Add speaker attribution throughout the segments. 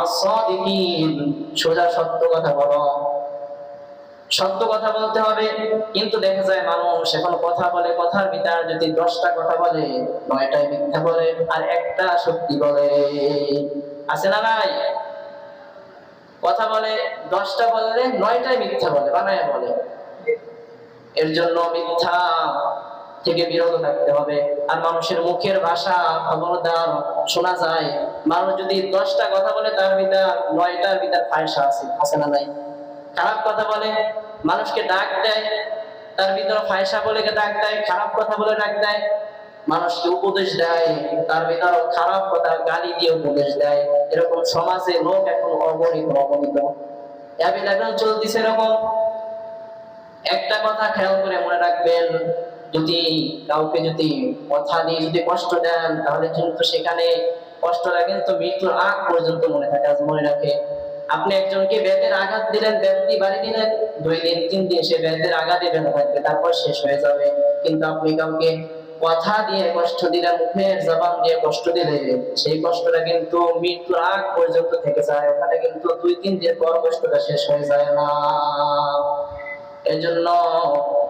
Speaker 1: মা'আস সাদিকিন, সোজা সত্য কথা বলো। সত্য কথা বলতে হবে। কিন্তু দেখা যায় মানুষ এখন কথা বলে, কথার ভিতর যদি 10টা কথা বলে 9টাই মিথ্যা বলে আর একটা সত্যি বলে। আছে না নাই? কথা বলে 10টা বললে 9টাই মিথ্যা বলে, বানায় বলে। এর জন্য মিথ্যা থেকে বিরত থাকতে হবে। আর মানুষের মুখের ভাষা খবরদার শোনা যায়, মানুষ যদি 10টা কথা বলে তার ভিতর 9টার ভিতর ফায়সা আছে। আছে না নাই? খারাপ কথা বলে, মানুষকে ডাক দেয়, তার ভিতরে ফায়সা বলে ডাক দেয়, খারাপ কথা বলে ডাক দেয়। মানুষকে উপদেশ দেয়, তার ভিতরে খারাপ কথা গালি দিয়ে উপদেশ দেয়। এরকম সমাজে লোক এখন অগণিত অ্যাভেলেবল চলতেছে। এরকম একটা কথা খেয়াল করে মনে রাখবেন, যদি কাউকে যদি কথা দিয়ে যদি কষ্ট দেন তাহলে কিন্তু সেখানে কষ্টটা কিন্তু মৃত্যুর আগ পর্যন্ত মনে থাকে। আজ মনে রাখে, আপনি একজনকে বেতের আঘাত দিলেন, বেতটি বাড়ি দিলেন, 2 দিন 3 দিন সে বেতের আঘাতে বেঁধে থাকবে, তারপর শেষ হয়ে যাবে। কিন্তু আপনি কাউকে কথা দিয়ে কষ্ট দিলে, মুখের জবান দিয়ে কষ্ট দিলে, সেই কষ্টটা কিন্তু মৃত্যুর আগ পর্যন্ত থেকে যায়। ওখানে কিন্তু 2-3 দিন পর কষ্টটা শেষ হয়ে যায় না। এজন্য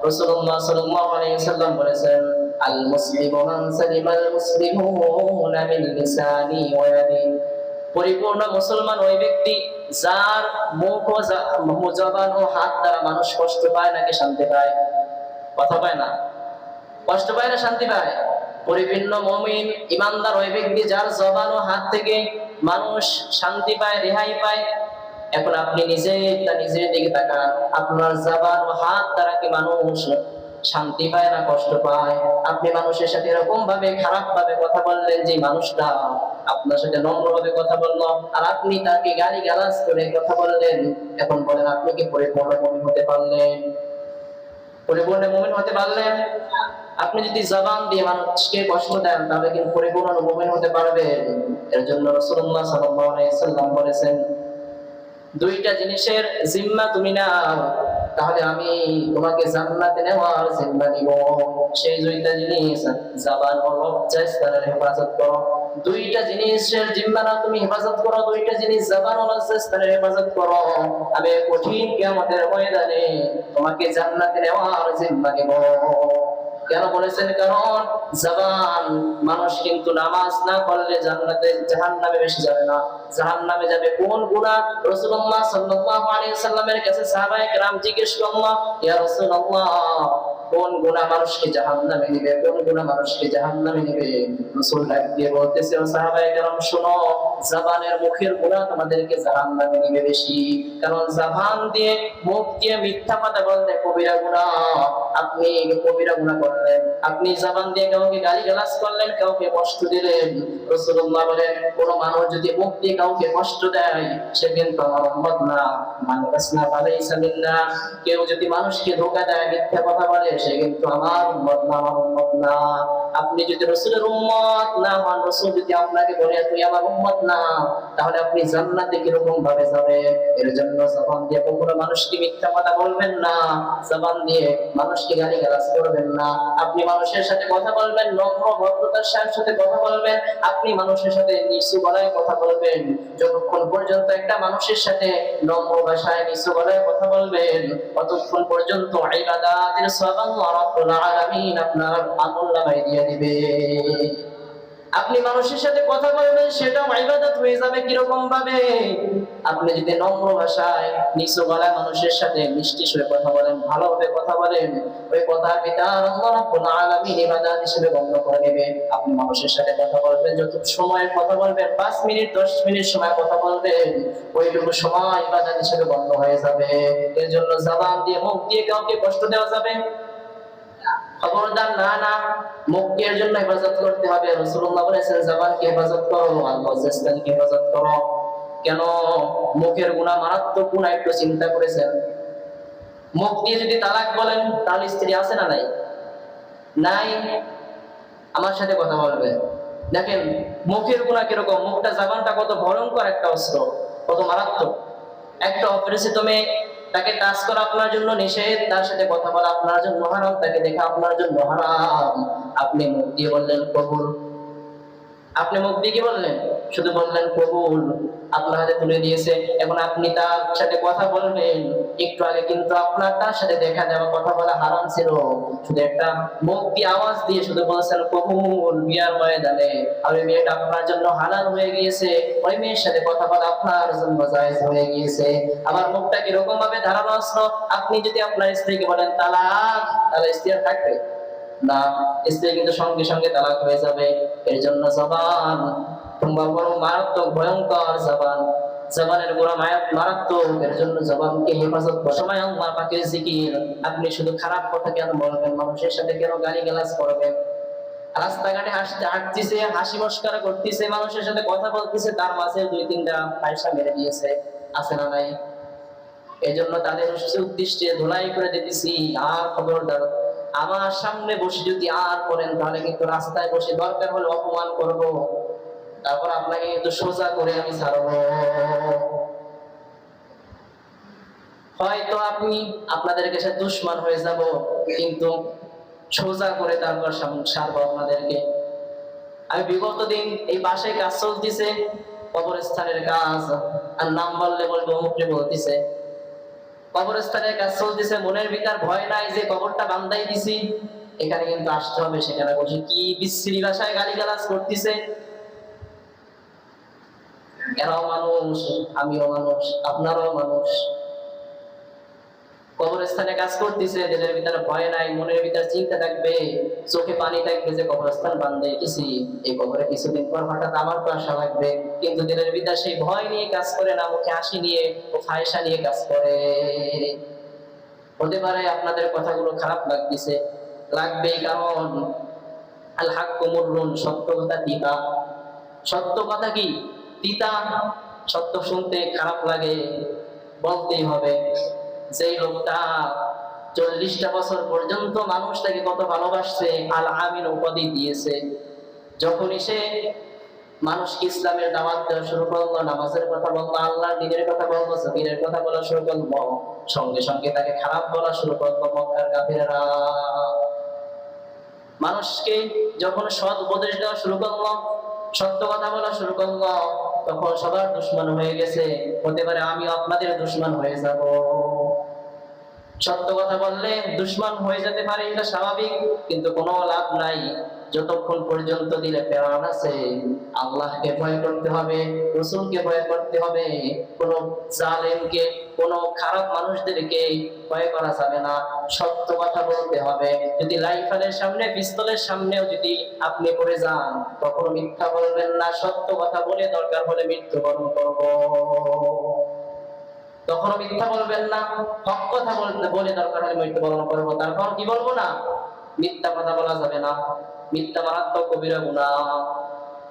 Speaker 1: রাসূলুল্লাহ সাল্লাল্লাহু আলাইহি ওয়াসাল্লাম বলেছেন, আল মুসলিমু মান সালিমাল মুসলিমুনা মিন লিসানি ওয়া ইয়াদি। পরিপূর্ণ মুসলমান ওই ব্যক্তি যার মুখ ও জবান ও হাত দ্বারা মানুষ কষ্ট পায় নাকি শান্তি পায়? কথা পায় না, কষ্ট পায় না শান্তি পায়? পরিপূর্ণ মুমিন ইমানদার ওই ব্যক্তি যার জবান ও হাত থেকে মানুষ শান্তি পায়, রেহাই পায়। এখন আপনি নিজের দিকে তাকান, আপনার জবান ও হাত দ্বারা কি মানুষ শান্তি পায় না কষ্ট পায়? আপনি মানুষের সাথে এরকম ভাবে খারাপ ভাবে কথা বললেন যে মানুষটা আপনার সাথে নম্র ভাবে কথা বললো, আর আপনি তাকে গালিগালাজ করে কথা বললেন। এখন বলেন, আপনি কি পরিপূর্ণ মুমিন হতে পারলেন? পরিপূর্ণ মুমিন হতে পারলেন? আপনি যদি জবান দিয়ে মানুষকে কষ্ট দেন তাহলে কি পরিপূর্ণ মুমিন হতে পারবেন? এর জন্য রাসূলুল্লাহ সাল্লাল্লাহু আলাইহি ওয়াসাল্লাম বলেছেন, 2টা জিনিসের জিম্মা তুমি নাও, তাহলে আমি তোমাকে জান্নাতে নেওয়ার জিম্মা নিব। সেই 2টা জিনিস, জবান ও লজ্জাস্থানের হেফাজত করো। 2টা জিনিসের জিম্মা নাও, তুমি হেফাজত করো। 2টা জিনিস, জবান ও লজ্জাস্থানের হেফাজত করো। আমি কঠিন কিয়ামতের ময়দানে তোমাকে জান্নাতে নেওয়ার জিম্মা নিব। কেন বলেছেন? কারণ জবান, মানুষ কিন্তু নামাজ না পড়লে জাহান্নামে বেশি যাবে না, জাহান্নামে যাবে কোন গুনাহ? রাসূলুল্লাহ সাল্লাল্লাহু আলাইহি ওয়াসাল্লামের কাছে সাহাবায়ে কেরাম জিজ্ঞেস করলো, ইয়া রাসূলুল্লাহ, কোন গুনাহ মানুষকে জাহান্নামে নিবে? কোন গুনাহ মানুষকে জাহান্নামে নিবে? রাসূল ডাক দিয়ে বলতেছে, ও সাহাবায়ে কেরাম শোনো, জবানের মুখের গুনাহ তোমাদেরকে জাহান্নামে নিবে বেশি। কারণ জবান দিয়ে, মুখ দিয়ে মিথ্যা কথা বললে কবিরা গুনাহ। আপনি কবিরা গুনাহ করলেন, আপনি জবান দিয়ে কাউকে গালিগালাজ করলেন, কাউকে কষ্ট দিলেন। রাসূলুল্লাহ বলেন, কোন মানুষ যদি মুখ দিয়ে কাউকে কষ্ট দেয় সে কিন্তু আমার উম্মত না। মান কাসনা ফালাইসা মিন্না। কেউ যদি মানুষকে ধোঁকা দেয়, মিথ্যা কথা বলে, সে কিন্তু আমার উম্মত না, আমার উম্মত না। আপনি যদি রাসূলের উম্মত না হন, রাসূল যদি আপনাকে বলে তুই আমার উম্মত না, তাহলে আপনি জান্নাতে কিরকম ভাবে যাবেন? এর জন্য জবান দিয়ে কখনো মানুষকে মিথ্যা কথা বলবেন না, জবান দিয়ে মানুষকে গালিগালাজ করবেন না। আপনি মানুষের সাথে কথা বলবেন, নম্র ভদ্রতার সাথে কথা বলবেন। আপনি মানুষের সাথে নিচু গলায় কথা বলবেন। যতক্ষণ পর্যন্ত একটা মানুষের সাথে নম্র ভাষায় নিচু গলায় কথা বলবেন, ততক্ষণ পর্যন্ত ইবাদাতের সওয়াব আল্লাহ রাব্বুল আলামিন আপনার আমলনামায় দিয়ে দিবে। আপনি মানুষের সাথে কথা বলবেন, সেটাও ইবাদত হয়ে যাবে। কিরকম ভাবে? আপনি যদি নম্র ভাষায় নিচু গলায় মানুষের সাথে মিষ্টি সুরে কথা বলেন, ভালোভাবে কথা বলেন, ওই কথার ভিতর আল্লাহ রাব্বুল আলামিন ইবাদত হিসেবে গণ্য করে নেবে। আপনি মানুষের সাথে কথা বলবেন, যত সময় কথা বলবেন, 5 মিনিট 10 মিনিট সময় কথা বলবেন, ওইটুকু সময় ইবাদত হিসেবে গণ্য হয়ে যাবে। এর জন্য জবান দিয়ে, মুখ দিয়ে কাউকে কষ্ট দেওয়া যাবে খবরদার না। মুখকে এর জন্য হেফাজত করতে হবে। রাসূলুল্লাহ বলেছেন, জবানকে হেফাজত করো, আল্লাহকে হেফাজত করো। কেন? মুখের গুনাহ, মারাত্মক গুনাহ। একটু চিন্তা করেছেন, মুখ দিয়ে যদি তালাক বলেন তাহলে স্ত্রী আছে না নাই? নাই। আমার সাথে কথা বলবে। দেখেন মুখের গুনাহ কিরকম, মুখটা, জবানটা কত ভয়ঙ্কর একটা অস্ত্র, কত মারাত্মক। একটা অপরিচিত মেয়ে, তাকে টাচ করা আপনার জন্য নিষেধ, তার সাথে কথা বলা আপনার জন্য হারাম, তাকে দেখা আপনার জন্য হারাম। আপনি মুখ দিয়ে বললেন কবুল, আপনি মুখ দিয়ে কি বললেন? শুধু বললেন কবুল, আপনার হাতে তুলে দিয়েছে, এখন আপনি তার সাথে কথা বলবেন। একটু আগে কিন্তু আপনার তার সাথে দেখা যাওয়া, কথা বলা হারাম ছিল, শুধু একটা মুখ দিয়ে আওয়াজ দিয়ে শুধু বলছেন কবুল, বিয়ার ময়দানে আর ওই মেয়েটা আপনার জন্য হালাল হয়ে গিয়েছে, ওই মেয়ের সাথে কথা বলা আপনার জন্য জায়েজ হয়ে গিয়েছে। আবার মুখটা কিরকম ভাবে ধারালো আসলো, আপনি যদি আপনার স্ত্রীকে বলেন তালাক, তাহলে স্ত্রী আর থাকবে না, স্ত্রী কিন্তু সঙ্গে সঙ্গে তালাক হয়ে যাবে। এর জন্য জবান তোমরা বড় মারাত্মক ভয়ঙ্কর জবান, জবানের গোড়া মারাত্মক। এর জন্য জবানকে হেফাজত করার সময় আল্লাহ পাকের জিকির। আপনি শুধু খারাপ কথা কেন বলবেন, মানুষের সাথে কেন গালিগালাজ করবেন? রাস্তাঘাটে হাঁটতেছে, হাসি মস্করা করতেছে, মানুষের সাথে কথা বলতেছে, তার মাঝে দুই তিনটা পয়সা মেরে দিয়েছে, আছে না নাই? এই জন্য তাদের উদ্দেশ্যে ধুলাই করে দিতেছি, আর খবরদার আমার সামনে বসে যদি আর করেন, তাহলে কিন্তু রাস্তায় বসে দরকার হলে অপমান করব, তারপর আপনাকে কিন্তু সোজা করে আমি ছাড়বো। হয়তো আপনি আপনাদের কাছে দুশ্মন হয়ে যাব, কিন্তু সোজা করে তারপর ছাড়বো আপনাদেরকে। আমি বিগত দিন এই বাসায় কাজ চলতেছে, কবরস্থানের কাজ, আর নাম বললে বলবো মুখে বলতেছে, কবরস্থানের কাজ চলতেছে, মনের ভিতর ভয় নাই যে কবরটা বান্ধাই দিছি, এখানে কিন্তু আসতে হবে। সেখানে বসে কি বিশ্রী ভাষায় গালিগালাজ করতেছে। এরাও মানুষ, আমিও মানুষ, আপনারাও মানুষ। কবরস্থানে কাজ করতেছে, দিলের ভিতরে ভয় নাই, মনের ভিতরে চিন্তা থাকবে, চোখে পানি থাকবে যে কবরস্থান বান্ধে গেছি, এই কবরে কিছুদিন পর হঠাৎ আমার তো আশা লাগবে, কিন্তু দিলের ভিতরে সেই ভয় নিয়ে কাজ করে না, মুখে হাসি নিয়ে ও ফায়সা নিয়ে কাজ করে। হতে পারে আপনাদের কথাগুলো খারাপ লাগতেছে, লাগবেই, কারণ আল হাক্কু মুররুন, সত্য কথা তিতা। সত্য কথা কি তিতা, সত্য শুনতে খারাপ লাগে, বলতেই হবে। যেই লোকটা 40টা বছর পর্যন্ত মানুষ তাকে কত ভালোবাসছে, আল আমিন উপাধি দিয়েছে, যখনই সে মানুষকে ইসলামের দাওয়াত দেওয়া শুরু করলো, নামাজের কথা বললো, আল্লাহর দ্বীনের কথা বললো, জমিনের কথা বলা শুরু করলো, সঙ্গে সঙ্গে তাকে খারাপ বলা শুরু করলো মক্কার কাফিররা। মানুষকে যখন সৎ উপদেশ দেওয়া শুরু করলো, সত্য কথা বলা শুরু করলো, তখন সবার দুশ্মন হয়ে গেছে। হতে পারে আমি আপনাদের দুশ্মন হয়ে যাব। সত্য কথা বললে দুশ্মন হয়ে যেতে পারে, এটা স্বাভাবিক, কিন্তু কোনো লাভ নাই যতক্ষণ পর্যন্ত দিলে প্রেরণ আছে। আল্লাহকে ভয় করতে হবে, রাসূলকে ভয় করতে হবে, কোন জালেমকে, কোন খারাপ মানুষদেরকে ভয় করা যাবে না। সত্য কথা বলতে হবে। যদি রাইফেলের সামনে, পিস্তলের সামনেও যদি আপনি পড়ে যান, তখন মিথ্যা বলবেন না, সত্য কথা বলে দরকার হলে মৃত্যুবরণ করব, তখন মিথ্যা বলবেন না, হক কথা বলে দরকার হলে মৃত্যুবরণ করবো। তারপর কি বলবো না? মিথ্যা কথা বলা যাবে না, মিথ্যা মারাত্মক কবিরা গুনাহ।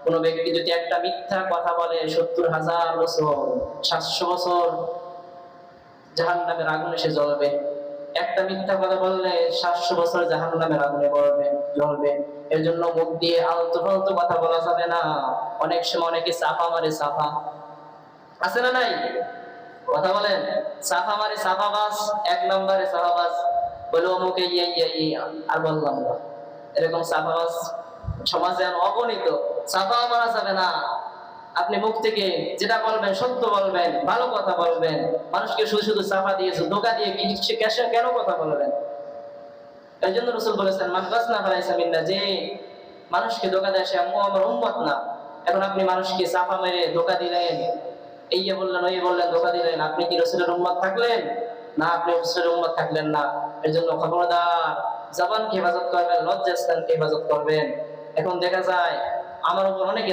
Speaker 1: কোন ব্যক্তি যদি একটা মিথ্যা কথা বলে 70,000 বছর, 700 বছর জাহান্নামের আগুনে সে জ্বলবে। একটা মিথ্যা কথা বললে 700 বছর জাহান্নামের আগুনে জ্বলবে। এর জন্য মুখ দিয়ে আলতু ফালতু কথা বলা যাবে না। অনেক সময় অনেকে চাপা মারে, চাপা আছে না নাই? কথা বলেন, সাফা মারে, সাফাবাজ, 1 নম্বরে সাফাবাজ, বলে অমুকে আর বললাম না, এরকম সাফাবাজ সমাজে অগণিত। সাফা মারা যাবে না। আপনি মুখ থেকে যেটা বলবেন সত্য বলবেন, ভালো কথা বলবেন। মানুষকে শুধু শুধু সাফা দিয়েছে, ধোঁকা দিয়ে কেন কথা বলবেন? এই জন্য রাসূল বলেছেন, মান গাসনা ফালাইসা মিন্না, যে মানুষকে ধোঁকা দেয় সে আমার উম্মত না। এখন আপনি মানুষকে সাফা মেরে ধোঁকা দিলেন, এই বললেন, ওই বললেন, ধোঁকা দিলেন, আপনি কি রাসূলের উম্মত থাকলেন না? আপনি রাসূলের উম্মত থাকলেন না। এর জন্য খবরদার, জবানকে হেফাজত করবেন, লজ্জাস্থানকে হেফাজত করবেন। এখন দেখা যায় আমার উপর অনেকে